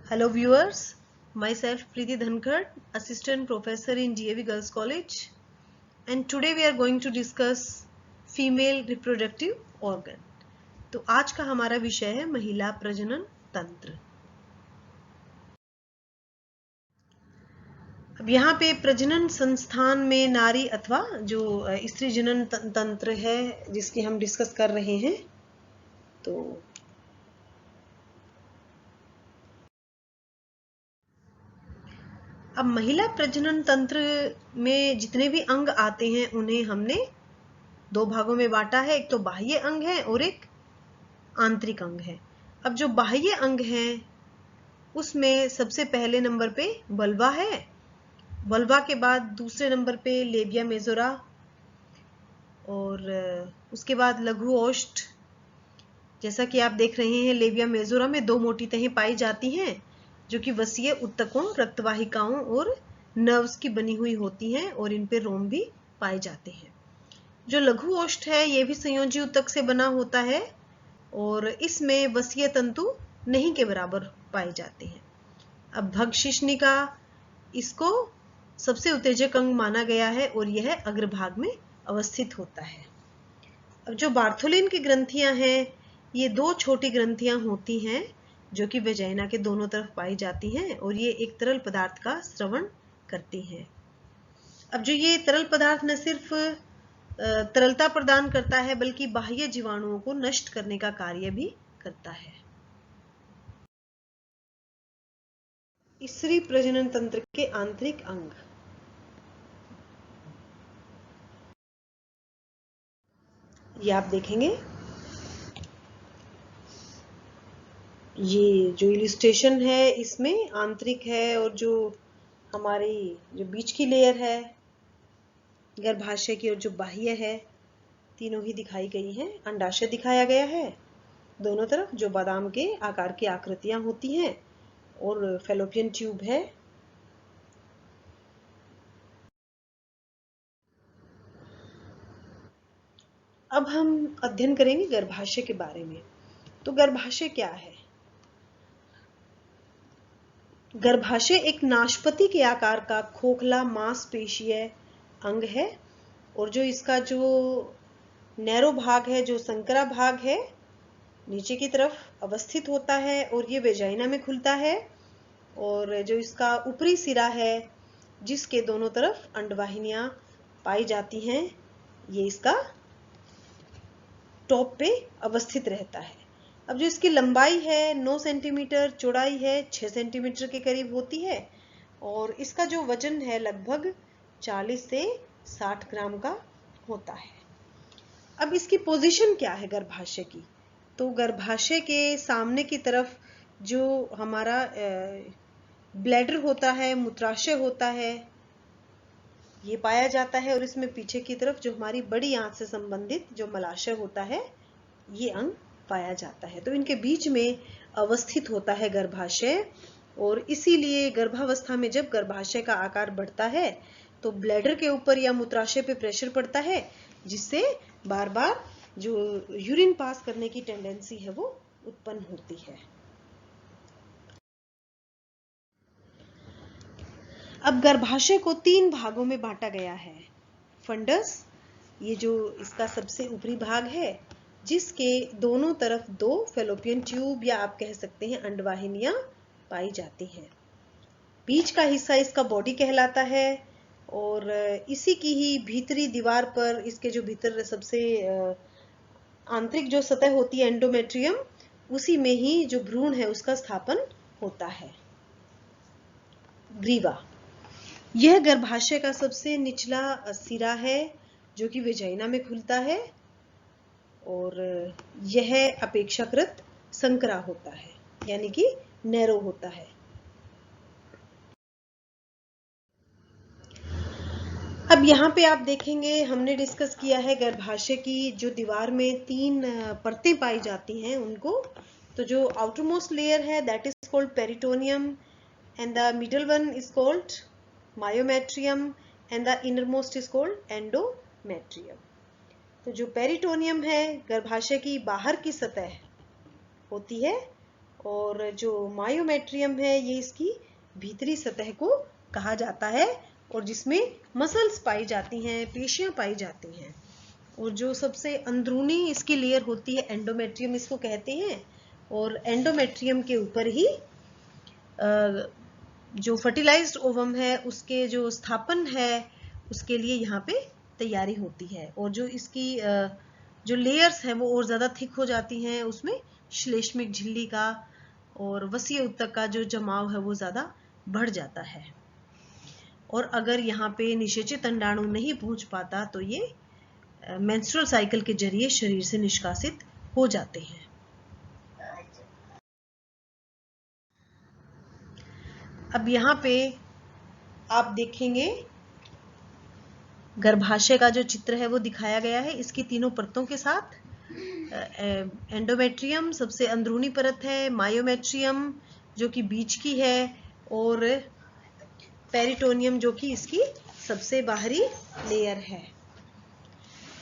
Hello viewers, myself Preeti Dhankar, Assistant Professor in DAV Girls College, and today we are going to discuss Female Reproductive Organ. तो आज का हमारा विषय है महिला प्रजनन तंत्र। अब यहाँ पे प्रजनन संस्थान में नारी अथवा जो स्त्री जनन तंत्र है जिसकी हम डिस्कस कर रहे हैं, तो अब महिला प्रजनन तंत्र में जितने भी अंग आते हैं उन्हें हमने दो भागों में बांटा है। एक तो बाह्य अंग है और एक आंतरिक अंग है। अब जो बाह्य अंग है उसमें सबसे पहले नंबर पे वल्वा है, वल्वा के बाद दूसरे नंबर पे लेबिया मेजोरा और उसके बाद लघु ओष्ठ। जैसा कि आप देख रहे हैं, लेबिया मेजोरा में दो मोटी तहें पाई जाती हैं जो कि वसीय उत्तकों, रक्तवाहिकाओं और नर्व्स की बनी हुई होती हैं और इन पे रोम भी पाए जाते हैं। जो लघु ओष्ठ है ये भी संयोजी उत्तक से बना होता है और इसमें वसीय तंतु नहीं के बराबर पाए जाते हैं। अब भगशिश्निका, इसको सबसे उत्तेजक अंग माना गया है और यह अग्रभाग में अवस्थित होता है। अब जो बार्थोलिन की ग्रंथियां हैं, ये दो छोटी ग्रंथियां होती हैं जो कि वेजाइना के दोनों तरफ पाई जाती हैं और ये एक तरल पदार्थ का स्रवण करती हैं। अब जो ये तरल पदार्थ न सिर्फ तरलता प्रदान करता है बल्कि बाह्य जीवाणुओं को नष्ट करने का कार्य भी करता है। स्त्री प्रजनन तंत्र के आंतरिक अंग, ये आप देखेंगे, ये जो इलिस्ट्रेशन है इसमें आंतरिक है और जो हमारी जो बीच की लेयर है गर्भाशय की और जो बाह्य है, तीनों ही दिखाई गई हैं। अंडाशय दिखाया गया है दोनों तरफ जो बादाम के आकार की आकृतियां होती हैं और फैलोपियन ट्यूब है। अब हम अध्ययन करेंगे गर्भाशय के बारे में। तो गर्भाशय क्या है? गर्भाशय एक नाशपति के आकार का खोखला मांसपेशीय अंग है और जो इसका जो नैरो भाग है, जो संकरा भाग है, नीचे की तरफ अवस्थित होता है और ये वेजाइना में खुलता है। और जो इसका ऊपरी सिरा है जिसके दोनों तरफ अंडवाहिनियां पाई जाती हैं, ये इसका टॉप पे अवस्थित रहता है। अब जो इसकी लंबाई है 9 सेंटीमीटर, चौड़ाई है 6 सेंटीमीटर के करीब होती है और इसका जो वजन है लगभग 40 से 60 ग्राम का होता है। अब इसकी पोजीशन क्या है गर्भाशय की? तो गर्भाशय के सामने की तरफ जो हमारा ब्लैडर होता है, मूत्राशय होता है, ये पाया जाता है और इसमें पीछे की तरफ जो हमारी बड़ी आंत से संबंधित जो मलाशय होता है, ये अंग पाया जाता है। तो इनके बीच में अवस्थित होता है गर्भाशय और इसीलिए गर्भावस्था में जब गर्भाशय का आकार बढ़ता है तो ब्लैडर के ऊपर या मूत्राशय पे प्रेशर पड़ता है जिससे बार बार जो यूरिन पास करने की टेंडेंसी है वो उत्पन्न होती है। अब गर्भाशय को 3 भागों में बांटा गया है। फंडस, ये जो इसका सबसे ऊपरी भाग है जिसके दोनों तरफ 2 फैलोपियन ट्यूब या आप कह सकते हैं अंडवाहिनियां पाई जाती हैं। बीच का हिस्सा इसका बॉडी कहलाता है और इसी की ही भीतरी दीवार पर इसके जो भीतर सबसे आंतरिक जो सतह होती है एंडोमेट्रियम, उसी में ही जो भ्रूण है उसका स्थापन होता है। ग्रीवा, यह गर्भाशय का सबसे निचला सिरा है जो कि वेजाइना में खुलता है और यह अपेक्षाकृत संकरा होता है यानी कि नैरो होता है। अब यहाँ पे आप देखेंगे, हमने डिस्कस किया है गर्भाशय की जो दीवार में 3 परतें पाई जाती हैं उनको। तो जो आउटर मोस्ट लेयर है that is called peritoneum and the middle one is called myometrium and the innermost is called endometrium. तो जो पेरिटोनियम है गर्भाशय की बाहर की सतह होती है और जो मायोमेट्रियम है ये इसकी भीतरी सतह को कहा जाता है और जिसमें मसल्स पाई जाती हैं, पेशियां पाई जाती हैं। और जो सबसे अंदरूनी इसकी लेयर होती है एंडोमेट्रियम इसको कहते हैं, और एंडोमेट्रियम के ऊपर ही जो फर्टिलाइज्ड ओवम है उसके जो स्थापन है उसके लिए यहाँ पे तैयारी होती है। और जो इसकी जो लेयर्स हैं वो और ज़्यादा थिक हो जाती हैं, उसमें श्लेष्मिक झिल्ली का और वसीय ऊतक का जो जमाव है वो ज़्यादा बढ़ जाता है। और अगर यहाँ पे निषेचित अंडाणु नहीं पहुंच पाता तो ये मेंस्ट्रुअल साइकिल के जरिए शरीर से निष्कासित हो जाते हैं। अब यहाँ पे आप देखेंगे गर्भाशय का जो चित्र है वो दिखाया गया है इसकी तीनों परतों के साथ। एंडोमेट्रियम सबसे अंदरूनी परत है, मायोमेट्रियम जो कि बीच की है, और पेरिटोनियम जो कि इसकी सबसे बाहरी लेयर है।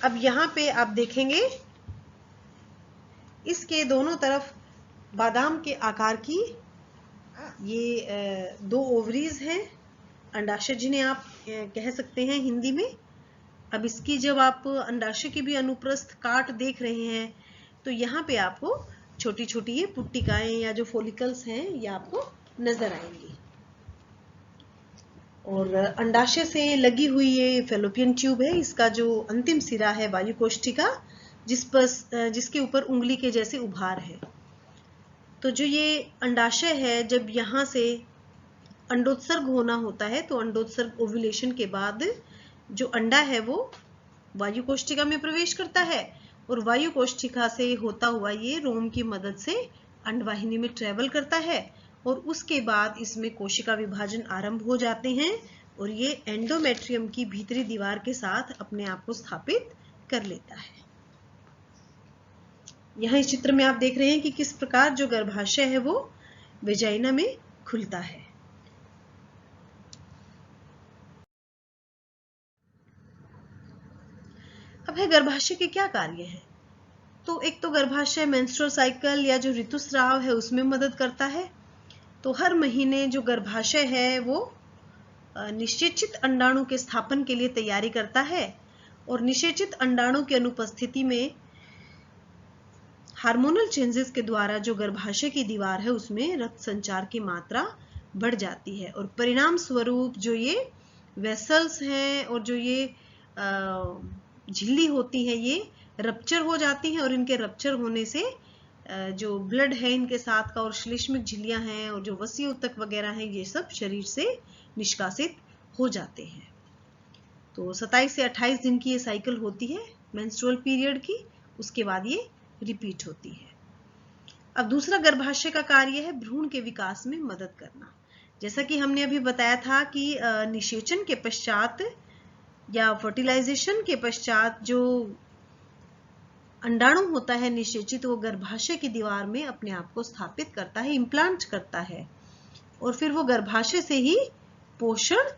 अब यहाँ पे आप देखेंगे इसके दोनों तरफ बादाम के आकार की ये दो ओवरीज हैं, अंडाशय जिन्हें आप कह सकते हैं हिंदी में। अब इसकी जब आप अंडाशय की भी अनुप्रस्थ काट देख रहे हैं तो यहाँ पे आपको छोटी छोटी ये पुट्टिकाएं या जो फोलिकल्स हैं ये आपको नजर आएंगी। और अंडाशय से लगी हुई ये फेलोपियन ट्यूब है, इसका जो अंतिम सिरा है वायु कोष्ठिका जिसके ऊपर उंगली के जैसे उभार है। तो जो ये अंडाशय है जब यहाँ से अंडोत्सर्ग होना होता है तो अंडोत्सर्ग ओव्यूलेशन के बाद जो अंडा है वो वायु कोष्ठिका में प्रवेश करता है और वायु कोष्ठिका से होता हुआ ये रोम की मदद से अंडवाहिनी में ट्रेवल करता है और उसके बाद इसमें कोशिका विभाजन आरंभ हो जाते हैं और ये एंडोमेट्रियम की भीतरी दीवार के साथ अपने आप को स्थापित कर लेता है। यहाँ इस चित्र में आप देख रहे हैं कि किस प्रकार जो गर्भाशय है वो वेजाइना में खुलता है। अब है गर्भाशय के क्या कार्य हैं? तो एक तो गर्भाशय मेंस्ट्रुअल साइकिल या जो ऋतुस्राव है उसमें मदद करता है। तो हर महीने जो गर्भाशय है वो निषेचित अंडाणु के स्थापन के लिए तैयारी करता है और निषेचित अंडाणु की अनुपस्थिति में हार्मोनल चेंजेस के द्वारा जो गर्भाशय की दीवार है उसमें रक्त संचार की मात्रा बढ़ जाती है और परिणाम स्वरूप जो ये वेसल्स हैं और जो ये झिल्ली होती है ये रप्चर हो जाती हैं और इनके रप्चर होने से जो ब्लड है इनके साथ का और श्लेष्मिक झिल्लियां हैं और जो वसीय ऊतक वगैरह हैं ये सब शरीर से निष्कासित हो जाते हैं। तो 27 से 28 दिन की ये साइकिल होती है मेंस्ट्रुअल पीरियड की, उसके बाद ये रिपीट होती है। अब दूसरा गर्भाशय का कार्य है भ्रूण के विकास में मदद करना। जैसा कि हमने अभी बताया था कि निषेचन के पश्चात या फर्टिलाइजेशन के पश्चात जो अंडाणु होता है निषेचित वो गर्भाशय की दीवार में अपने आप को स्थापित करता है, इम्प्लांट करता है और फिर वो गर्भाशय से ही पोषण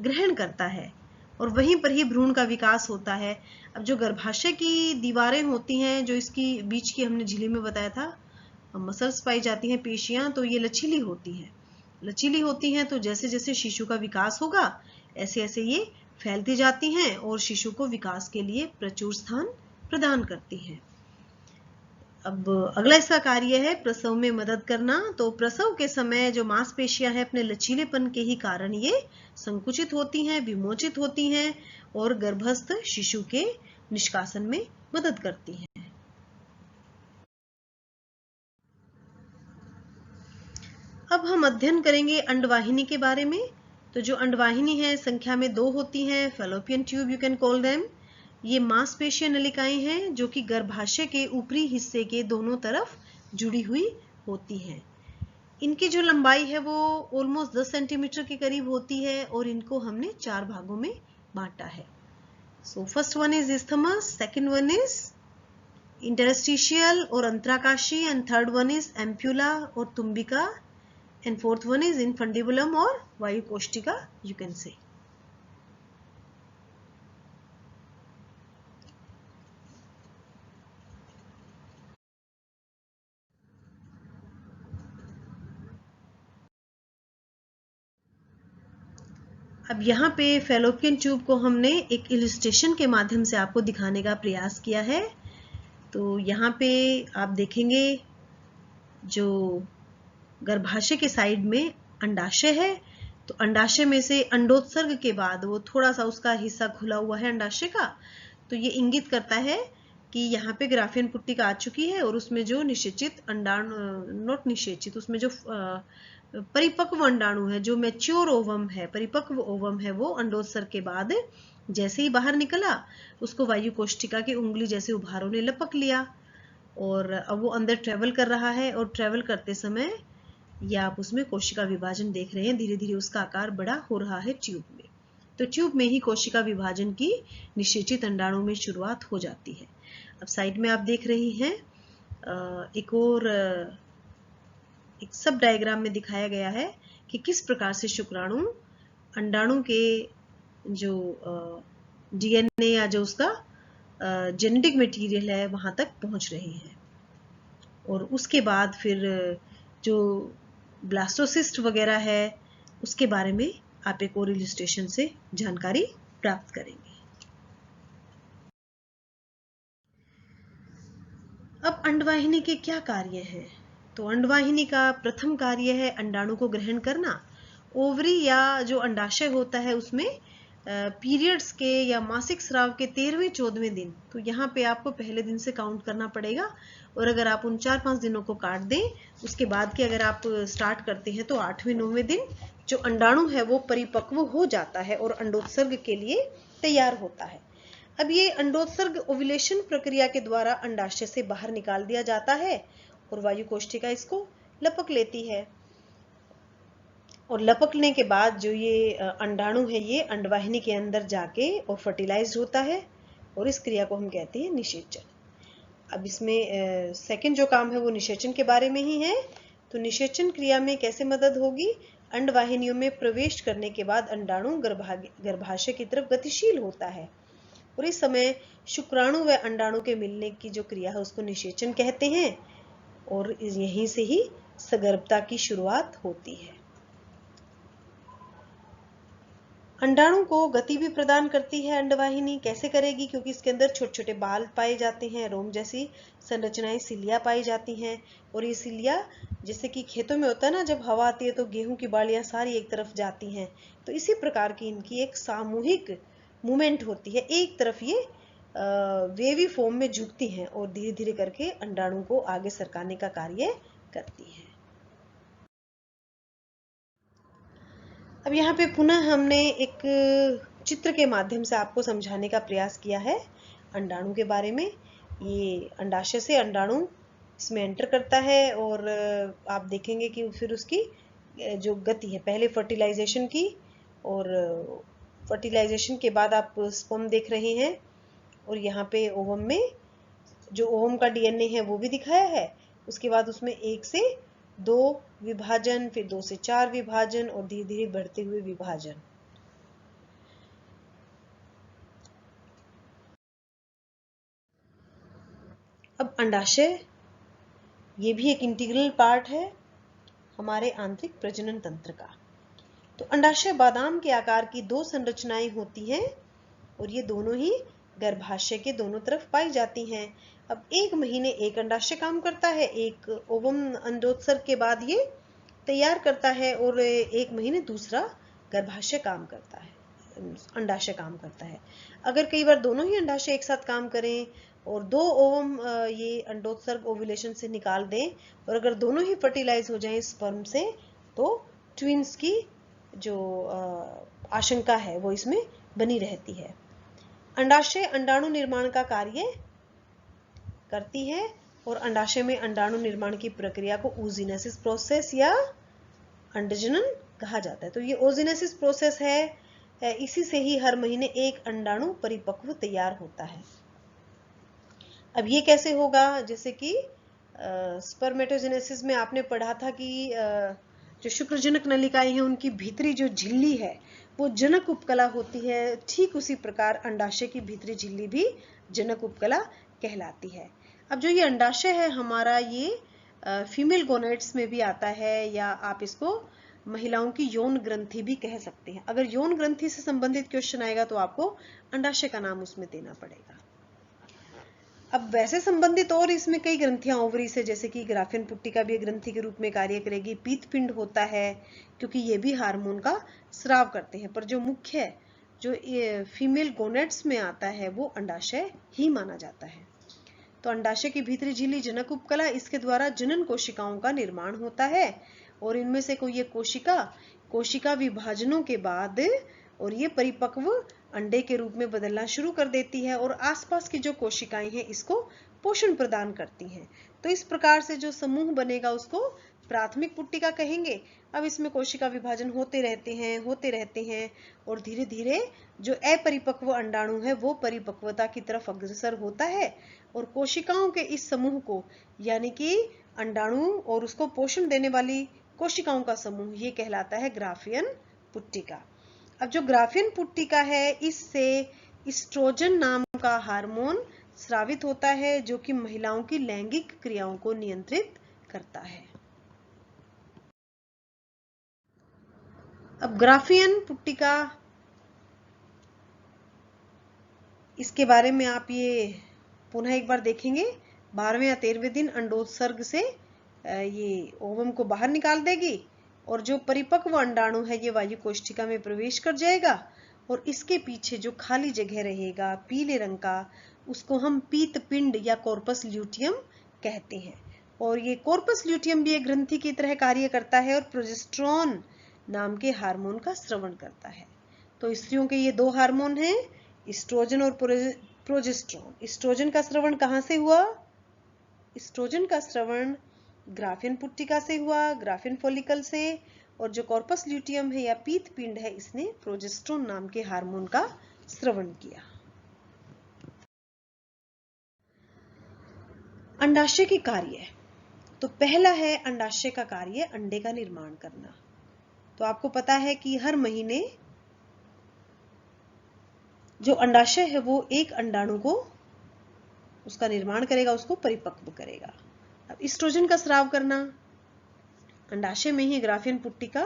ग्रहण करता है और वहीं पर ही भ्रूण का विकास होता है। अब जो गर्भाशय की दीवारें होती हैं जो इसकी बीच की हमने झिल्ली में बताया था मसल्स पाई जाती हैं, पेशियां, तो ये लचीली होती हैं तो जैसे जैसे शिशु का विकास होगा ऐसे ऐसे ये फैलती जाती हैं और शिशु को विकास के लिए प्रचुर स्थान प्रदान करती हैं। अब अगला इसका कार्य है प्रसव में मदद करना। तो प्रसव के समय जो मांसपेशियां हैं अपने लचीलेपन के ही कारण ये संकुचित होती हैं, विमोचित होती हैं और गर्भस्थ शिशु के निष्कासन में मदद करती हैं। अब हम अध्ययन करेंगे अंडवाहिनी के बारे में। तो जो अंडवाहिनी है संख्या में 2 होती हैं, fallopian tube you can call them. ये मांसपेशीय नलिकाएं हैं जो कि गर्भाशय के ऊपरी हिस्से के दोनों तरफ जुड़ी हुई होती हैं। इनकी जो लंबाई है वो ऑलमोस्ट 10 सेंटीमीटर के करीब होती है और इनको हमने 4 भागों में बांटा है। So first one is isthmus, second one is interstitial और अंतराकाशी and third one is ampulla और तुम्बिका and fourth one is infundibulum or vayu koshtika you can say. अब यहाँ पे फैलोपियन ट्यूब को हमने एक इलस्ट्रेशन के माध्यम से आपको दिखाने का प्रयास किया है। तो यहाँ पे आप देखेंगे जो गर्भाशय के साइड में अंडाशय है, तो अंडाशय में से अंडोत्सर्ग के बाद वो थोड़ा सा उसका हिस्सा खुला हुआ है अंडाशय का, तो ये इंगित करता है कि यहाँ पे ग्राफियन पुट्टिका आ चुकी है और उसमें जो निषेचित अंडाणु, नॉट निषेचित, उसमें जो परिपक्व अंडाणु है, जो मैच्योर ओवम है, परिपक्व ओवम है, वो अंडोत्सर्ग के बाद जैसे ही बाहर निकला उसको वायु कोष्ठिका की उंगली जैसे उभारों ने लपक लिया और अब वो अंदर ट्रेवल कर रहा है। और ट्रेवल करते समय या आप उसमें कोशिका विभाजन देख रहे हैं, धीरे धीरे उसका आकार बड़ा हो रहा है ट्यूब में। तो ट्यूब में ही कोशिका विभाजन की निषेचित अंडाणु में शुरुआत हो जाती है। अब साइड में आप देख रहे हैं एक और एक सब डायग्राम में दिखाया गया है कि किस प्रकार से शुक्राणु अंडाणु के जो डीएनए या जो उसका जेनेटिक मटेरियल है वहां तक पहुंच रहे हैं। और उसके बाद फिर जो ब्लास्टोसिस्ट वगैरह है उसके बारे में आप एक और इलस्ट्रेशन से जानकारी प्राप्त करेंगे। अब अंडवाहिनी के क्या कार्य हैं? तो अंडवाहिनी का प्रथम कार्य है अंडाणु को ग्रहण करना। ओवरी या जो अंडाशय होता है उसमें पीरियड्स के या मासिक स्राव के 13वें 14वें दिन, तो यहाँ पे आपको पहले दिन से काउंट करना पड़ेगा। और अगर आप उन 4-5 दिनों को काट दें उसके बाद के अगर आप स्टार्ट करते हैं तो 8वें 9वें दिन जो अंडाणु है वो परिपक्व हो जाता है और अंडोत्सर्ग के लिए तैयार होता है। अब ये अंडोत्सर्ग ओव्यूलेशन प्रक्रिया के द्वारा अंडाशय से बाहर निकाल दिया जाता है और वायु कोष्ठिका इसको लपक लेती है। और लपकने के बाद जो ये अंडाणु है ये अंडवाहिनी के अंदर जाके और फर्टिलाइज होता है और इस क्रिया को हम कहते हैं निषेचन। अब इसमें सेकंड जो काम है वो निषेचन के बारे में ही है। तो निषेचन क्रिया में कैसे मदद होगी? अंडवाहिनियों में प्रवेश करने के बाद अंडाणु गर्भाशय की तरफ गतिशील होता है और इस समय शुक्राणु व अंडाणु के मिलने की जो क्रिया है उसको निषेचन कहते हैं और यहीं से ही सगर्भता की शुरुआत होती है। अंडाणु को गति भी प्रदान करती है अंडवाहिनी। कैसे करेगी? क्योंकि इसके अंदर छोटे छोटे बाल पाए जाते हैं, रोम जैसी संरचनाएं सिलिया पाई जाती हैं और ये सिलिया जैसे कि खेतों में होता है ना, जब हवा आती है तो गेहूं की बालियां सारी एक तरफ जाती हैं, तो इसी प्रकार की इनकी एक सामूहिक मूवमेंट होती है। एक तरफ ये वेवी फॉर्म में झुकती हैं और धीरे धीरे करके अंडाणु को आगे सरकाने का कार्य करती है। अब यहाँ पे पुनः हमने एक चित्र के माध्यम से आपको समझाने का प्रयास किया है अंडाणु के बारे में। ये अंडाशय से अंडाणु इसमें एंटर करता है और आप देखेंगे कि फिर उसकी जो गति है, पहले फर्टिलाइजेशन की और फर्टिलाइजेशन के बाद आप स्पर्म देख रहे हैं और यहाँ पे ओवम में जो ओवम का डीएनए है वो भी दिखाया है। उसके बाद उसमें 1 से 2 विभाजन, फिर 2 से 4 विभाजन और धीरे धीरे बढ़ते हुए विभाजन। अब अंडाशय ये भी एक इंटीग्रल पार्ट है हमारे आंतरिक प्रजनन तंत्र का। तो अंडाशय बादाम के आकार की 2 संरचनाएं होती हैं और ये दोनों ही गर्भाशय के दोनों तरफ पाई जाती हैं। अब 1 महीने एक अंडाशय काम करता है, एक ओवम अंडोत्सर्ग के बाद ये तैयार करता है और 1 महीने दूसरा गर्भाशय काम करता है, अंडाशय काम करता है। अगर कई बार दोनों ही अंडाशय एक साथ काम करें और 2 ओवम ये अंडोत्सर्ग ओव्यूलेशन से निकाल दें और अगर दोनों ही फर्टिलाइज हो जाएं स्पर्म से, तो ट्विंस की जो आशंका है वो इसमें बनी रहती है। अंडाशय अंडाणु निर्माण का कार्य करती है और अंडाशय में अंडाणु निर्माण की प्रक्रिया को oogenesis प्रोसेस या अंडजनन कहा जाता है। तो ये oogenesis प्रोसेस है, इसी से ही हर महीने एक अंडाणु परिपक्व तैयार होता है। अब ये कैसे होगा? जैसे कि स्पर्मेटोजेनेसिस में आपने पढ़ा था कि जो शुक्रजनक नलिकाएं हैं उनकी भीतरी जो झिल्ली है वो जनक उपकला होती है। ठीक उसी प्रकार अंडाशय की भीतरी झिल्ली भी जनक उपकला कहलाती है। अब जो ये अंडाशय है हमारा, ये फीमेल गोनेट्स में भी आता है या आप इसको महिलाओं की यौन ग्रंथि भी कह सकते हैं। अगर यौन ग्रंथि से संबंधित क्वेश्चन आएगा तो आपको अंडाशय का नाम उसमें देना पड़ेगा। अब वैसे संबंधित और इसमें कई ग्रंथियां ओवरी से, जैसे कि ग्राफियन पुट्टिका भी ग्रंथि के रूप में कार्य करेगी। पीतपिंड होता है, क्योंकि ये भी हार्मोन का स्राव करते हैं, पर जो मुख्य जो फीमेल गोनेड्स में आता है वो अंडाशय ही माना जाता है। तो अंडाशय की भीतरी झिल्ली जनक उपकला, इसके द्वारा जनन कोशिकाओं का निर्माण होता है और इनमें से कोई एक कोशिका विभाजनों के बाद और ये परिपक्व अंडे के रूप में बदलना शुरू कर देती है और आसपास की जो कोशिकाएं हैं इसको पोषण प्रदान करती हैं। तो इस प्रकार से जो समूह बनेगा उसको प्राथमिक पुट्टिका कहेंगे। अब इसमें कोशिका विभाजन होते रहते हैं और धीरे धीरे जो अपरिपक्व अंडाणु है वो परिपक्वता की तरफ अग्रसर होता है और कोशिकाओं के इस समूह को, यानी कि अंडाणु और उसको पोषण देने वाली कोशिकाओं का समूह, ये कहलाता है ग्राफियन पुट्टिका। अब जो ग्राफियन पुट्टिका है इससे एस्ट्रोजन नाम का हार्मोन स्रावित होता है जो कि महिलाओं की लैंगिक क्रियाओं को नियंत्रित करता है। अब ग्राफियन पुट्टिका, इसके बारे में आप ये पुनः एक बार देखेंगे। 12वें या 13वें दिन अंडोत्सर्ग से ये ओवम को बाहर निकाल देगी और जो परिपक्व अंडाणु है ये वायु कोशिका में प्रवेश कर जाएगा और इसके पीछे जो खाली जगह रहेगा पीले रंग का, उसको हम पीतपिंड या कॉर्पस ल्यूटियम कहते हैं। और ये कॉर्पस ल्यूटियम भी एक ग्रंथि की तरह कार्य करता है और प्रोजेस्टेरोन नाम के हार्मोन का स्रवण करता है। तो स्त्रियों के ये दो हार्मोन हैं, एस्ट्रोजन और प्रोजेस्टेरोन। एस्ट्रोजन का स्रवण कहाँ से हुआ? एस्ट्रोजन का स्रवण ग्राफियन पुट्टिका से हुआ, ग्राफियन फॉलिकल से, और जो कॉर्पस ल्यूटियम है या पीतपिंड है इसने प्रोजेस्टेरोन नाम के हार्मोन का स्रवण किया। अंडाशय के कार्य, तो पहला है अंडाशय का कार्य अंडे का निर्माण करना। तो आपको पता है कि हर महीने जो अंडाशय है वो एक अंडाणु को उसका निर्माण करेगा, उसको परिपक्व करेगा। अब एस्ट्रोजन का स्राव करना, अंडाशय में ही ग्राफियन पुट्टिका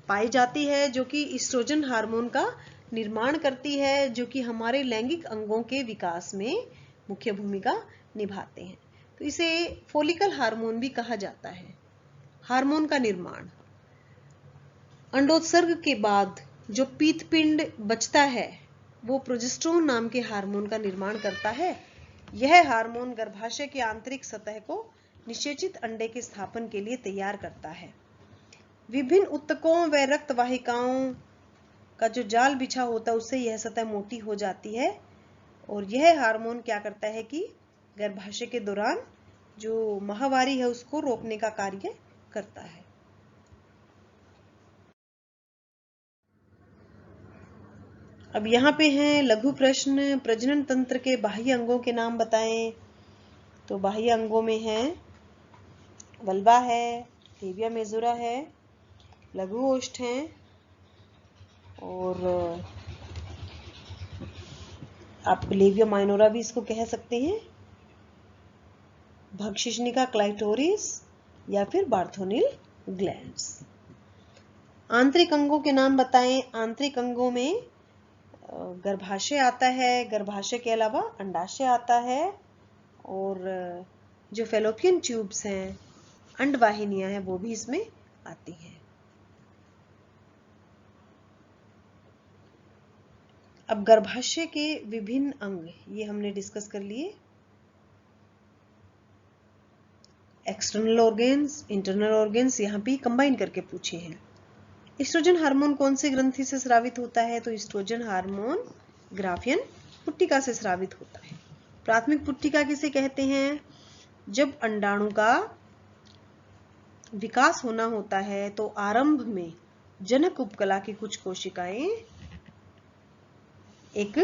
पाई जाती है जो कि एस्ट्रोजन हार्मोन का निर्माण करती है, जो कि हमारे लैंगिक अंगों के विकास में मुख्य भूमिका निभाते हैं। तो इसे फॉलिकल हार्मोन भी कहा जाता है। हार्मोन का निर्माण, अंडोत्सर्ग के बाद जो पीतपिंड बचता है वो प्रोजेस्टेरोन नाम के हार्मोन का निर्माण करता है। यह हार्मोन गर्भाशय की आंतरिक सतह को निषेचित अंडे के स्थापन के लिए तैयार करता है। विभिन्न ऊतकों व रक्त वाहिकाओं का जो जाल बिछा होता है उससे यह सतह मोटी हो जाती है और यह हार्मोन क्या करता है कि गर्भाशय के दौरान जो माहवारी है उसको रोकने का कार्य करता है। अब यहाँ पे हैं लघु प्रश्न, प्रजनन तंत्र के बाह्य अंगों के नाम बताएं। तो बाह्य अंगों में है वल्वा है, लेविया मेजोरा है, लघु ओष्ठ है और आप लेविया माइनोरा भी इसको कह सकते हैं, भक्षिष्णिका क्लाइटोरिस या फिर बार्थोनिल ग्लैंड्स। आंतरिक अंगों के नाम बताएं। आंतरिक अंगों में गर्भाशय आता है, गर्भाशय के अलावा अंडाशय आता है और जो फैलोपियन ट्यूब्स हैं, अंडवाहिनियां हैं, वो भी इसमें आती हैं। अब गर्भाशय के विभिन्न अंग ये हमने डिस्कस कर लिए। एक्सटर्नल ऑर्गेन्स, इंटरनल ऑर्गेन्स यहाँ पे कंबाइन करके पूछे हैं। एस्ट्रोजन हार्मोन कौन से ग्रंथि से स्रावित होता है? तो एस्ट्रोजन हार्मोन ग्राफियन पुट्टिका से स्रावित होता है। प्राथमिक पुट्टिका किसे कहते हैं? जब अंडाणु का विकास होना होता है तो आरंभ में जनक उपकला की कुछ कोशिकाएं एक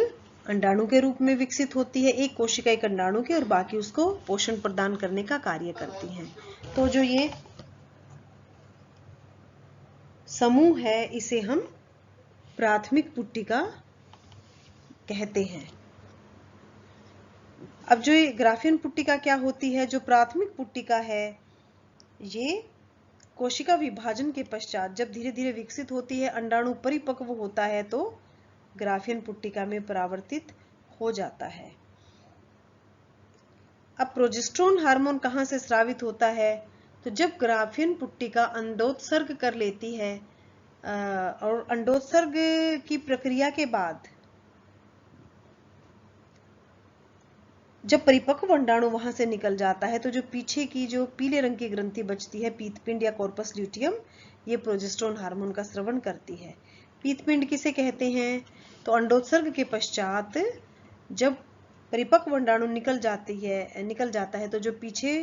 अंडाणु के रूप में विकसित होती है, एक कोशिका एक अंडाणु की, और बाकी उसको पोषण प्रदान करने का कार्य करती हैं। तो जो ये समूह है इसे हम प्राथमिक पुट्टिका कहते हैं। अब जो ये ग्राफियन पुट्टिका क्या होती है? जो प्राथमिक पुट्टिका है ये कोशिका विभाजन के पश्चात जब धीरे धीरे विकसित होती है, अंडाणु परिपक्व होता है तो ग्राफियन पुट्टिका में परावर्तित हो जाता है। अब प्रोजेस्टेरोन हार्मोन कहाँ से स्रावित होता है? तो जब ग्राफियन पुट्टिका अंडोत्सर्ग कर लेती है और अंडोत्सर्ग की प्रक्रिया के बाद जब परिपक्व अंडाणु वहां से निकल जाता है तो जो पीछे की जो पीले रंग की ग्रंथि बचती है पीतपिंड या कॉर्पस ल्यूटियम, ये प्रोजेस्टेरोन हार्मोन का स्रवण करती है। पीतपिंड किसे कहते हैं? तो अंडोत्सर्ग के पश्चात जब परिपक्व अंडाणु निकल जाता है तो जो पीछे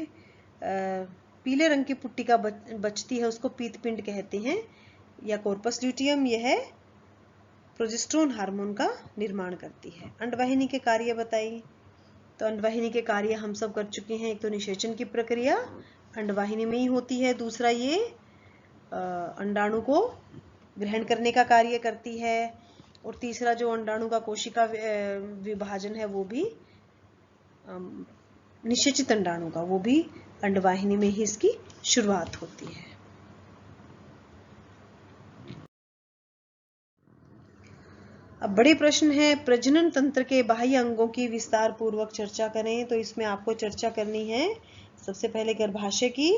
पीले रंग की पुट्टिका बचती है उसको पीतपिंड कहते हैं या कॉर्पस ल्यूटियम। यह प्रोजेस्टेरोन हार्मोन का निर्माण करती है। अंडवाहिनी के कार्य बताइए। तो अंडवाहिनी के कार्य हम सब कर चुके हैं। एक तो निषेचन की प्रक्रिया अंडवाहिनी में ही होती है, दूसरा ये अंडाणु को ग्रहण करने का कार्य करती है, और तीसरा जो अंडाणु का कोशिका विभाजन है वो भी निषेचित अंडाणु का, वो भी अंडवाहिनी में ही इसकी शुरुआत होती है। अब बड़े प्रश्न है, प्रजनन तंत्र के बाह्य अंगों की विस्तार पूर्वक चर्चा करें। तो इसमें आपको चर्चा करनी है सबसे पहले गर्भाशय की।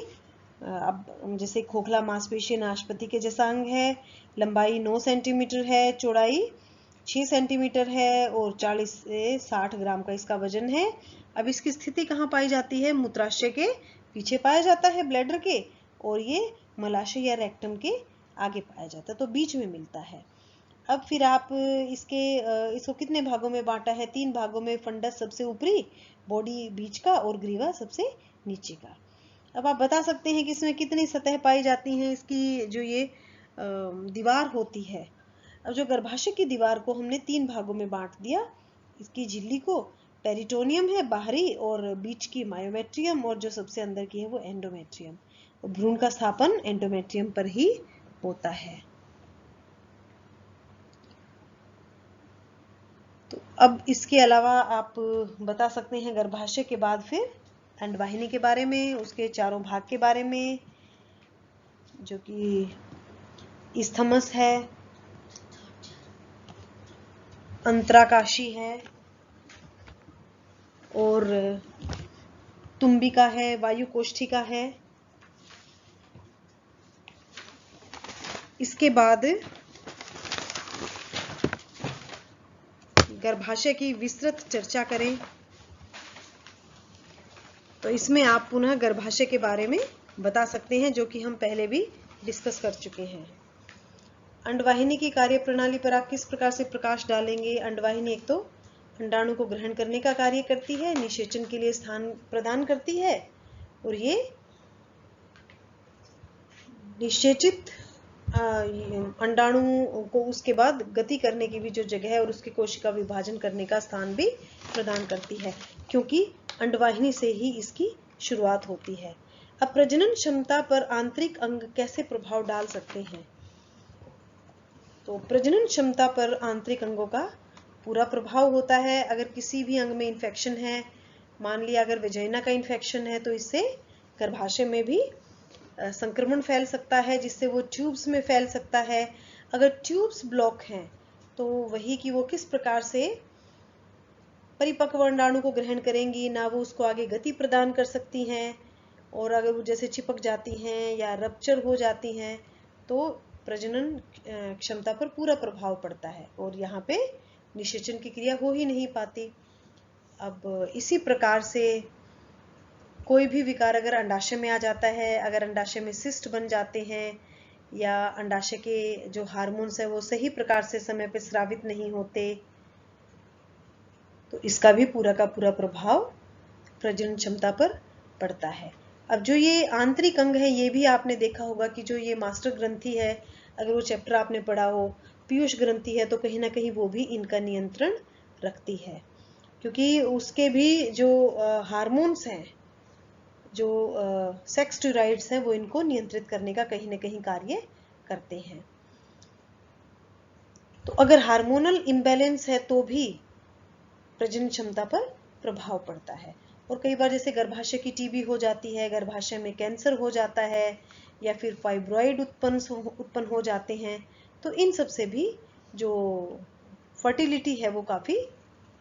अब जैसे खोखला मांसपेशी नाशपति के जैसा अंग है, लंबाई 9 सेंटीमीटर है, चौड़ाई 6 सेंटीमीटर है और 40 से 60 ग्राम का इसका वजन है। अब इसकी स्थिति कहाँ पाई जाती है? मूत्राशय के पीछे पाया जाता है, ब्लैडर के, और ये मलाशय या रेक्टम के आगे पाया जाता है, तो बीच में मिलता है। अब फिर आप इसको कितने भागों में बांटा है? 3 भागों में। फंडस सबसे ऊपरी, बॉडी बीच का और ग्रीवा सबसे नीचे का। अब आप बता सकते हैं कि इसमें कितनी सतह पाई जाती हैं, इसकी जो ये दीवार होती है। अब जो गर्भाशय की दीवार को हमने 3 भागों में बांट दिया। इसकी झिल्ली को पेरिटोनियम है बाहरी, और बीच की मायोमेट्रियम, और जो सबसे अंदर की है वो एंडोमेट्रियम। तो भ्रूण का स्थापन एंडोमेट्रियम पर ही होता है। तो अब इसके अलावा आप बता सकते हैं गर्भाशय के बाद फिर अंडवाहिनी के बारे में, उसके चारों भाग के बारे में, जो कि इस्थमस है, अंतराकाशी है और तुम्बिका है, वायु कोष्ठिका है। इसके बाद गर्भाशय की विस्तृत चर्चा करें तो इसमें आप पुनः गर्भाशय के बारे में बता सकते हैं, जो कि हम पहले भी डिस्कस कर चुके हैं। अंडवाहिनी की कार्यप्रणाली पर आप किस प्रकार से प्रकाश डालेंगे? अंडवाहिनी एक तो अंडाणु को ग्रहण करने का कार्य करती है, निषेचन के लिए स्थान प्रदान करती है, और ये निषेचित अंडाणु को उसके बाद गति करने की भी जो जगह है और उसकी कोशिका विभाजन करने का स्थान भी प्रदान करती है, क्योंकि अंडवाहिनी से ही इसकी शुरुआत होती है। अब प्रजनन क्षमता पर आंतरिक अंग कैसे प्रभाव डाल सकते हैं? तो प्रजनन क्षमता पर आंतरिक अंगों का पूरा प्रभाव होता है। अगर किसी भी अंग में इन्फेक्शन है, मान लिया अगर वेजाइना का इन्फेक्शन है, तो इससे गर्भाशय में भी संक्रमण फैल सकता है, जिससे वो ट्यूब्स में फैल सकता है। अगर ट्यूब्स ब्लॉक हैं तो वही कि वो किस प्रकार से परिपक्व अंडाणु को ग्रहण करेंगी, ना वो उसको आगे गति प्रदान कर सकती हैं, और अगर वो जैसे चिपक जाती हैं या रप्चर हो जाती हैं तो प्रजनन क्षमता पर पूरा प्रभाव पड़ता है और यहाँ पे निषेचन की क्रिया हो ही नहीं पाती। अब इसी प्रकार से कोई भी विकार अगर अंडाशय में आ जाता है, अगर अंडाशय में सिस्ट बन जाते हैं या अंडाशय के जो हार्मोन्स है वो सही प्रकार से समय पर स्रावित नहीं होते, तो इसका भी पूरा का पूरा प्रभाव प्रजनन क्षमता पर पड़ता है। अब जो ये आंतरिक अंग है, ये भी आपने देखा होगा कि जो ये मास्टर ग्रंथि है, अगर वो चैप्टर आपने पढ़ा हो, पीयूष ग्रंथि है, तो कहीं ना कहीं वो भी इनका नियंत्रण रखती है, क्योंकि उसके भी जो हार्मोन्स हैं, जो सेक्स स्टेरॉइड्स हैं, वो इनको नियंत्रित करने का कहीं ना कहीं कार्य करते हैं। तो अगर हार्मोनल इम्बैलेंस है तो भी प्रजनन क्षमता पर प्रभाव पड़ता है। और कई बार जैसे गर्भाशय की टीबी हो जाती है, गर्भाशय में कैंसर हो जाता है, या फिर फाइब्रॉइड उत्पन्न हो जाते हैं, तो इन सब से भी जो फर्टिलिटी है वो काफी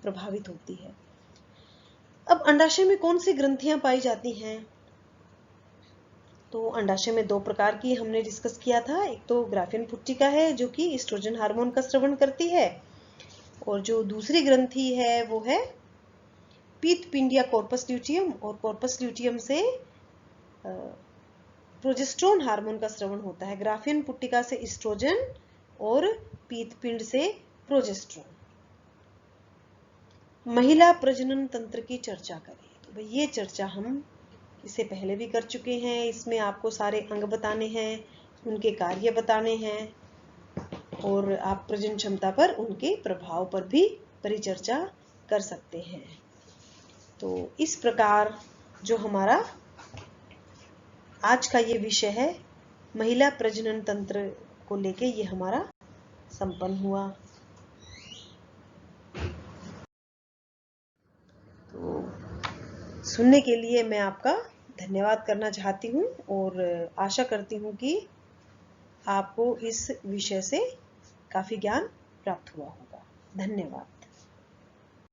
प्रभावित होती है। अब अंडाशय में कौन सी ग्रंथियां पाई जाती हैं? तो अंडाशय में दो प्रकार की हमने डिस्कस किया था। एक तो ग्राफियन पुट्टिका है जो कि ईस्ट्रोजन हार्मोन का स्रवण करती है, और जो दूसरी ग्रंथि है वो है पीतपिंड या कॉर्पस ल्यूटियम, और कॉर्पस ल्यूटियम से प्रोजेस्टेरोन हार्मोन का स्रवण होता है। ग्राफियन पुट्टिका से ईस्ट्रोजन और पीतपिंड से प्रोजेस्टेरोन। महिला प्रजनन तंत्र की चर्चा करें, तो भाई ये चर्चा हम इससे पहले भी कर चुके हैं। इसमें आपको सारे अंग बताने हैं, उनके कार्य बताने हैं, और आप प्रजनन क्षमता पर उनके प्रभाव पर भी परिचर्चा कर सकते हैं। तो इस प्रकार जो हमारा आज का ये विषय है, महिला प्रजनन तंत्र को लेके, ये हमारा संपन्न हुआ। तो सुनने के लिए मैं आपका धन्यवाद करना चाहती हूँ, और आशा करती हूँ कि आपको इस विषय से काफी ज्ञान प्राप्त हुआ होगा। धन्यवाद।